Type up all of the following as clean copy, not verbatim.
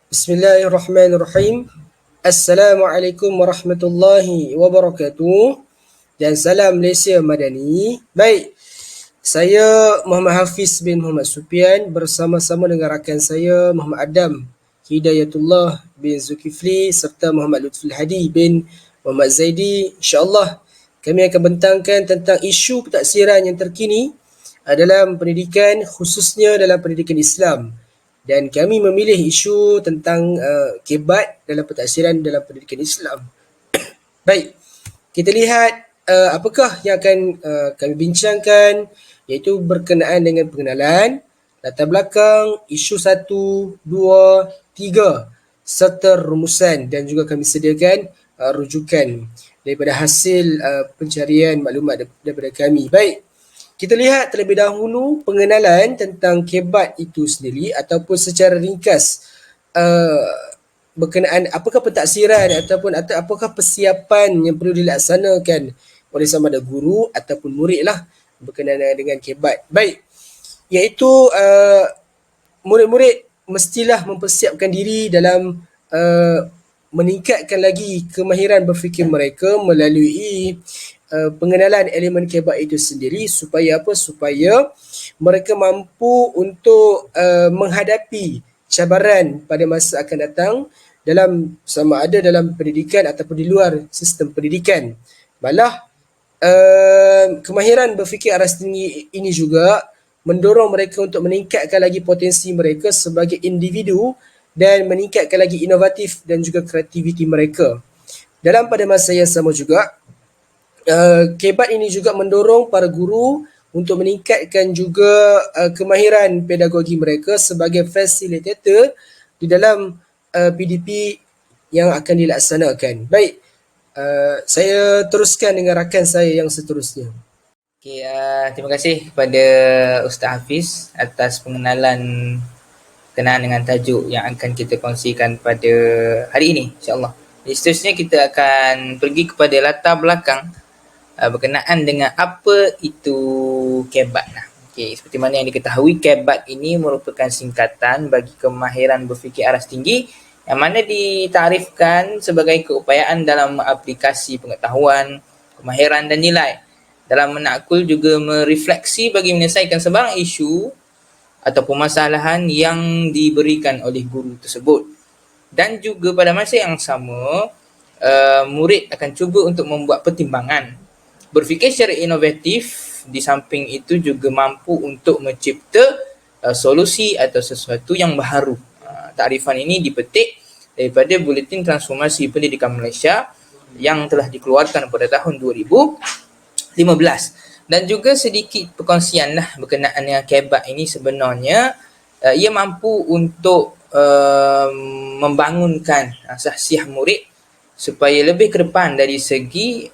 Bismillahirrahmanirrahim. Assalamualaikum warahmatullahi wabarakatuh. Dan salam Malaysia Madani. Baik, saya Muhammad Hafiz bin Muhammad Supian bersama-sama dengan rakan saya Muhammad Adam Hidayatullah bin Zulkifli serta Muhammad Lutful Hadi bin Muhammad Zaidi. InsyaAllah kami akan bentangkan tentang isu pentaksiran yang terkini dalam pendidikan, khususnya dalam pendidikan Islam. Dan kami memilih isu tentang kebat dalam pentaksiran dalam pendidikan Islam. Baik, kita lihat apakah yang akan kami bincangkan, iaitu berkenaan dengan pengenalan, latar belakang, isu 1, 2, 3 serta rumusan, dan juga kami sediakan rujukan daripada hasil pencarian maklumat daripada kami. Baik, kita lihat terlebih dahulu pengenalan tentang kebat itu sendiri ataupun secara ringkas berkenaan apakah pentaksiran ataupun apakah persiapan yang perlu dilaksanakan oleh sama ada guru ataupun murid lah berkenaan dengan kebat. Baik, iaitu murid-murid mestilah mempersiapkan diri dalam meningkatkan lagi kemahiran berfikir mereka melalui pengenalan elemen kebat itu sendiri supaya apa? Supaya mereka mampu untuk menghadapi cabaran pada masa akan datang dalam sama ada dalam pendidikan ataupun di luar sistem pendidikan. Malah kemahiran berfikir aras tinggi ini juga mendorong mereka untuk meningkatkan lagi potensi mereka sebagai individu dan meningkatkan lagi inovatif dan juga kreativiti mereka. Dalam pada masa yang sama juga, kebat ini juga mendorong para guru untuk meningkatkan juga kemahiran pedagogi mereka sebagai facilitator di dalam PDP yang akan dilaksanakan. Baik, saya teruskan dengan rakan saya yang seterusnya. Okay, terima kasih kepada Ustaz Hafiz atas pengenalan berkenaan dengan tajuk yang akan kita kongsikan pada hari ini, insyaAllah. Seterusnya kita akan pergi kepada latar belakang berkenaan dengan apa itu kebat. Okay, seperti mana yang diketahui, kebat ini merupakan singkatan bagi kemahiran berfikir aras tinggi yang mana ditarifkan sebagai keupayaan dalam aplikasi pengetahuan, kemahiran dan nilai dalam menakul juga merefleksi bagi menyelesaikan sebarang isu atau permasalahan yang diberikan oleh guru tersebut. Dan juga pada masa yang sama, murid akan cuba untuk membuat pertimbangan, berfikir secara inovatif, di samping itu juga mampu untuk mencipta solusi atau sesuatu yang baharu. Takrifan ini dipetik daripada Buletin Transformasi Pendidikan Malaysia yang telah dikeluarkan pada tahun 2015. Dan juga sedikit perkongsian lah berkenaan dengan kebat ini. Sebenarnya ia mampu untuk membangunkan sahsiah murid supaya lebih ke depan dari segi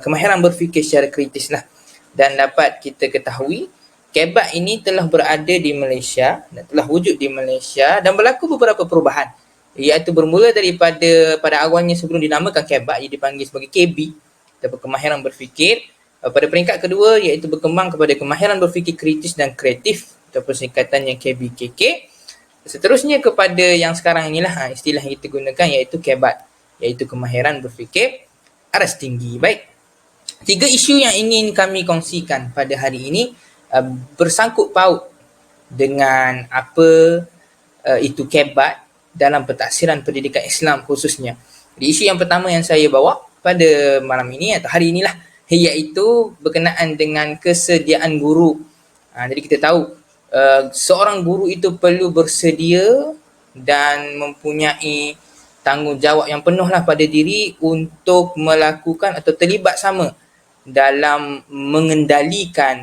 kemahiran berfikir secara kritis lah. Dan dapat kita ketahui, kebat ini telah berada di Malaysia dan telah wujud di Malaysia dan berlaku beberapa perubahan, iaitu bermula daripada pada awalnya sebelum dinamakan kebat, ia dipanggil sebagai KB atau kemahiran berfikir. Pada peringkat kedua, iaitu berkembang kepada kemahiran berfikir kritis dan kreatif ataupun singkatannya KBKK. Seterusnya kepada yang sekarang inilah istilah yang kita gunakan, iaitu kebat, iaitu kemahiran berfikir aras tinggi. Baik, 3 isu yang ingin kami kongsikan pada hari ini bersangkut paut dengan apa itu kebat dalam pentaksiran pendidikan Islam khususnya. Jadi isu yang pertama yang saya bawa pada malam ini atau hari inilah, iaitu berkenaan dengan kesediaan guru. Jadi kita tahu seorang guru itu perlu bersedia dan mempunyai tanggungjawab yang penuh lah pada diri untuk melakukan atau terlibat sama dalam mengendalikan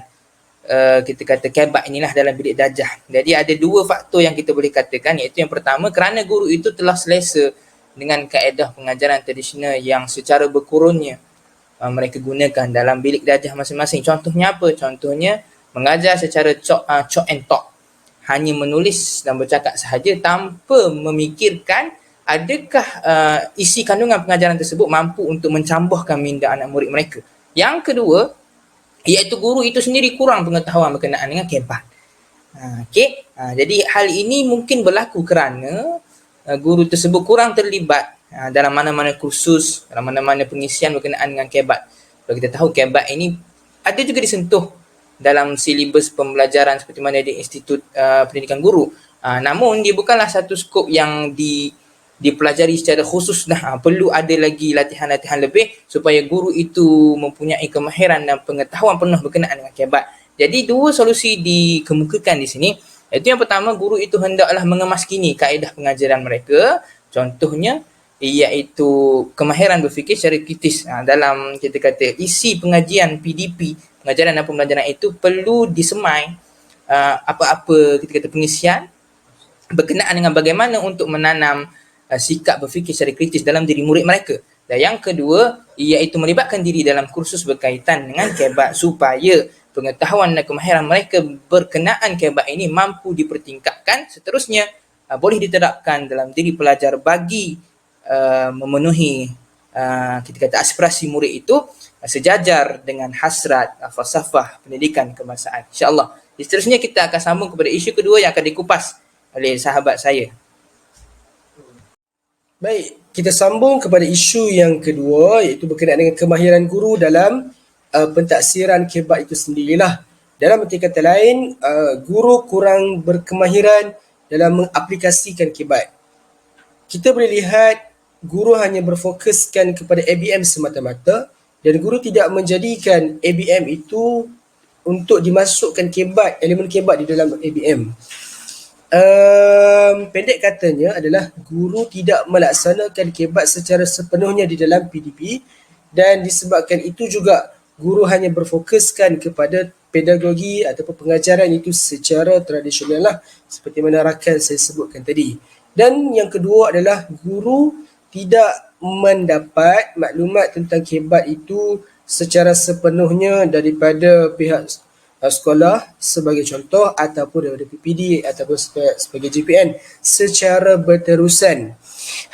kita kata kebat inilah dalam bilik darjah. Jadi ada 2 faktor yang kita boleh katakan, iaitu yang pertama, kerana guru itu telah selesa dengan kaedah pengajaran tradisional yang secara berkurunnya mereka gunakan dalam bilik darjah masing-masing. Contohnya apa? Contohnya mengajar secara chalk and talk, hanya menulis dan bercakap sahaja tanpa memikirkan adakah isi kandungan pengajaran tersebut mampu untuk mencambahkan minda anak murid mereka. Yang kedua, iaitu guru itu sendiri kurang pengetahuan berkenaan dengan kebat. Jadi hal ini mungkin berlaku kerana guru tersebut kurang terlibat dalam mana-mana kursus, dalam mana-mana pengisian berkenaan dengan kebat. Kalau kita tahu kebat ini ada juga disentuh dalam silibus pembelajaran seperti mana di Institut Pendidikan Guru. Namun dia bukanlah satu skop yang dipelajari secara khusus dah. Perlu ada lagi latihan-latihan lebih supaya guru itu mempunyai kemahiran dan pengetahuan penuh berkenaan dengan kebat. Jadi dua solusi dikemukakan di sini. Itu yang pertama, guru itu hendaklah mengemas-kini kaedah pengajaran mereka. Contohnya iaitu kemahiran berfikir secara kritis. Dalam kita kata isi pengajian PDP, pengajaran dan pembelajaran itu perlu disemai apa-apa kita kata pengisian berkenaan dengan bagaimana untuk menanam sikap berfikir secara kritis dalam diri murid mereka. Dan yang kedua iaitu melibatkan diri dalam kursus berkaitan dengan kebat supaya pengetahuan dan kemahiran mereka berkenaan kebat ini mampu dipertingkatkan. Seterusnya boleh diterapkan dalam diri pelajar bagi memenuhi kita kata aspirasi murid itu sejajar dengan hasrat falsafah pendidikan kebangsaan. InsyaAllah. Seterusnya kita akan sambung kepada isu kedua yang akan dikupas oleh sahabat saya. Baik, kita sambung kepada isu yang kedua iaitu berkenaan dengan kemahiran guru dalam pentaksiran kebat itu sendirilah. Dalam arti kata lain, guru kurang berkemahiran dalam mengaplikasikan kebat. Kita boleh lihat guru hanya berfokuskan kepada ABM semata-mata dan guru tidak menjadikan ABM itu untuk dimasukkan kebat, elemen kebat di dalam ABM. Pendek katanya adalah guru tidak melaksanakan kebat secara sepenuhnya di dalam PDP dan disebabkan itu juga guru hanya berfokuskan kepada pedagogi ataupun pengajaran itu secara tradisional lah seperti mana rakan saya sebutkan tadi. Dan yang kedua adalah guru tidak mendapat maklumat tentang kebat itu secara sepenuhnya daripada pihak sekolah sebagai contoh ataupun daripada PPD ataupun sebagai JPN secara berterusan.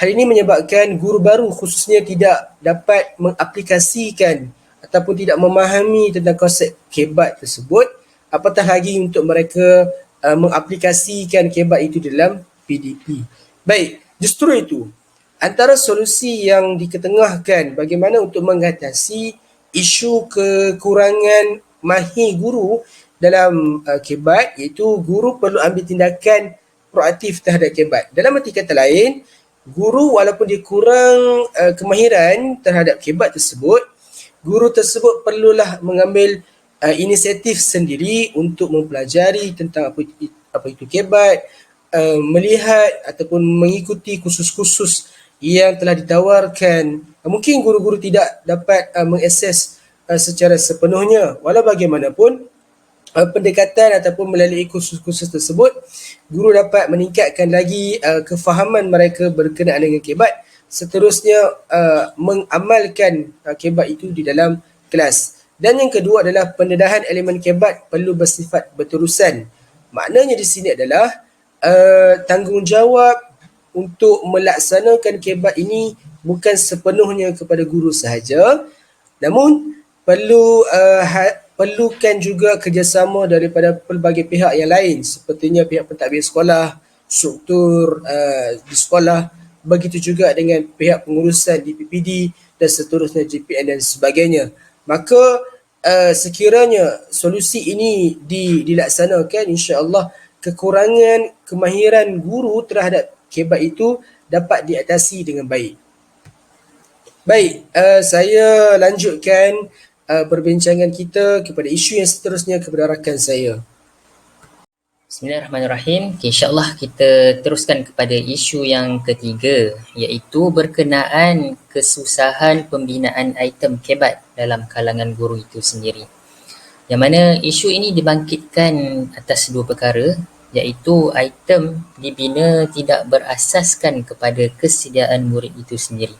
Hal ini menyebabkan guru baru khususnya tidak dapat mengaplikasikan ataupun tidak memahami tentang konsep kebat tersebut, apatah lagi untuk mereka mengaplikasikan kebat itu dalam PDP. Baik, justru itu antara solusi yang diketengahkan bagaimana untuk mengatasi isu kekurangan mahir guru dalam kebat iaitu guru perlu ambil tindakan proaktif terhadap kebat. Dalam arti kata lain, guru walaupun dia kurang kemahiran terhadap kebat tersebut, guru tersebut perlulah mengambil inisiatif sendiri untuk mempelajari tentang apa itu kebat, melihat ataupun mengikuti kursus-kursus yang telah ditawarkan. Mungkin guru-guru tidak dapat mengakses secara sepenuhnya. Walau bagaimanapun, pendekatan ataupun melalui kursus-kursus tersebut, guru dapat meningkatkan lagi kefahaman mereka berkenaan dengan kebat. Seterusnya mengamalkan kebat itu di dalam kelas. Dan yang kedua adalah pendedahan elemen kebat perlu bersifat berterusan. Maknanya di sini adalah tanggungjawab untuk melaksanakan kebat ini bukan sepenuhnya kepada guru sahaja, namun perlukan juga kerjasama daripada pelbagai pihak yang lain sepertinya pihak pentadbir sekolah, struktur di sekolah, begitu juga dengan pihak pengurusan di PPD dan seterusnya JPN dan sebagainya. Maka sekiranya solusi ini dilaksanakan, insya-Allah kekurangan kemahiran guru terhadap kebat itu dapat diatasi dengan baik. Baik, saya lanjutkan perbincangan kita kepada isu yang seterusnya kepada rakan saya. Bismillahirrahmanirrahim. InsyaAllah kita teruskan kepada isu yang ketiga, iaitu berkenaan kesusahan pembinaan item kebat dalam kalangan guru itu sendiri. Yang mana isu ini dibangkitkan atas dua perkara, iaitu item dibina tidak berasaskan kepada kesediaan murid itu sendiri.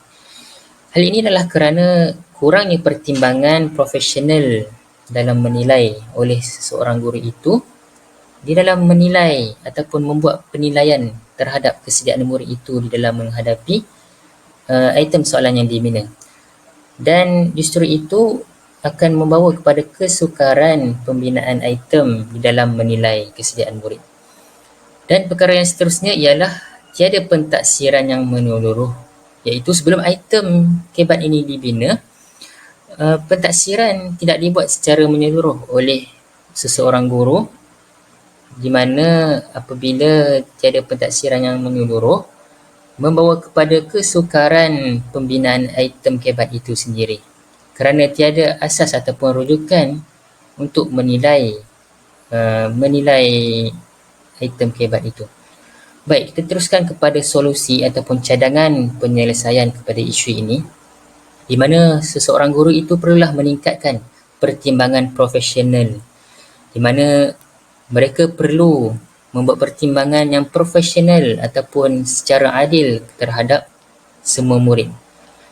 Hal ini adalah kerana kurangnya pertimbangan profesional dalam menilai oleh seseorang guru itu di dalam menilai ataupun membuat penilaian terhadap kesediaan murid itu di dalam menghadapi item soalan yang dibina. Dan justru itu akan membawa kepada kesukaran pembinaan item di dalam menilai kesediaan murid. Dan perkara yang seterusnya ialah tiada pentaksiran yang menyeluruh, iaitu sebelum item kebat ini dibina, pentaksiran tidak dibuat secara menyeluruh oleh seseorang guru, di mana apabila tiada pentaksiran yang menyeluruh, membawa kepada kesukaran pembinaan item kebat itu sendiri, kerana tiada asas ataupun rujukan untuk menilai item kebat itu. Baik, kita teruskan kepada solusi ataupun cadangan penyelesaian kepada isu ini, di mana seseorang guru itu perlulah meningkatkan pertimbangan profesional, di mana mereka perlu membuat pertimbangan yang profesional ataupun secara adil terhadap semua murid.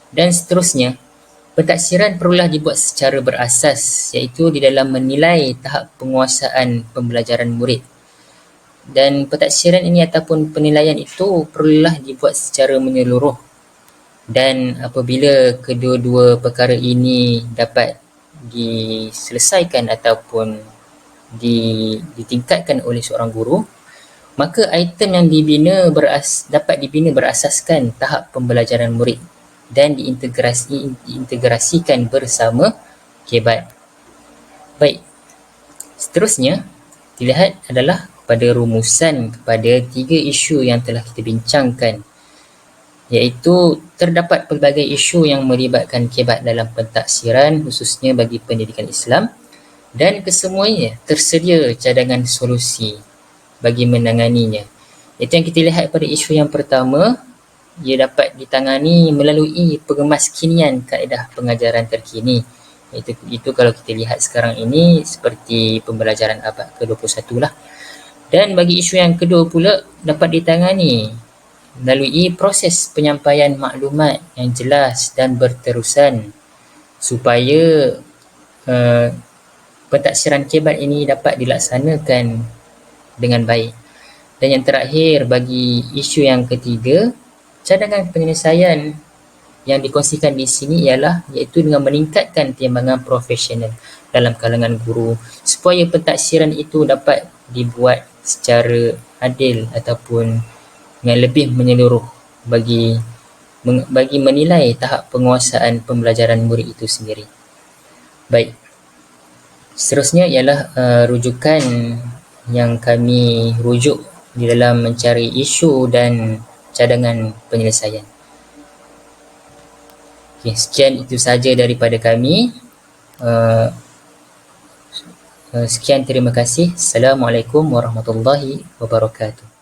Dan seterusnya, pentaksiran perlulah dibuat secara berasas, iaitu di dalam menilai tahap penguasaan pembelajaran murid. Dan pentaksiran ini ataupun penilaian itu perlulah dibuat secara menyeluruh. Dan apabila kedua-dua perkara ini dapat diselesaikan ataupun ditingkatkan oleh seorang guru, maka item yang dibina dapat dibina berasaskan tahap pembelajaran murid dan diintegrasikan bersama kebat. Baik, seterusnya dilihat adalah pada rumusan kepada 3 isu yang telah kita bincangkan, iaitu terdapat pelbagai isu yang melibatkan kebat dalam pentaksiran khususnya bagi pendidikan Islam, dan kesemuanya tersedia cadangan solusi bagi menanganinya. Itu yang kita lihat pada isu yang pertama, ia dapat ditangani melalui pengemaskinian kaedah pengajaran terkini. Itu kalau kita lihat sekarang ini seperti pembelajaran abad ke-21 lah. Dan bagi isu yang kedua pula, dapat ditangani melalui proses penyampaian maklumat yang jelas dan berterusan supaya pentaksiran kebat ini dapat dilaksanakan dengan baik. Dan yang terakhir, bagi isu yang ketiga, cadangan penyelesaian yang dikongsikan di sini iaitu dengan meningkatkan timbangan profesional dalam kalangan guru supaya pentaksiran itu dapat dibuat secara adil ataupun yang lebih menyeluruh bagi menilai tahap penguasaan pembelajaran murid itu sendiri. Baik, seterusnya ialah rujukan yang kami rujuk di dalam mencari isu dan cadangan penyelesaian. Okay, sekian itu saja daripada kami. Sekian, terima kasih. Assalamualaikum warahmatullahi wabarakatuh.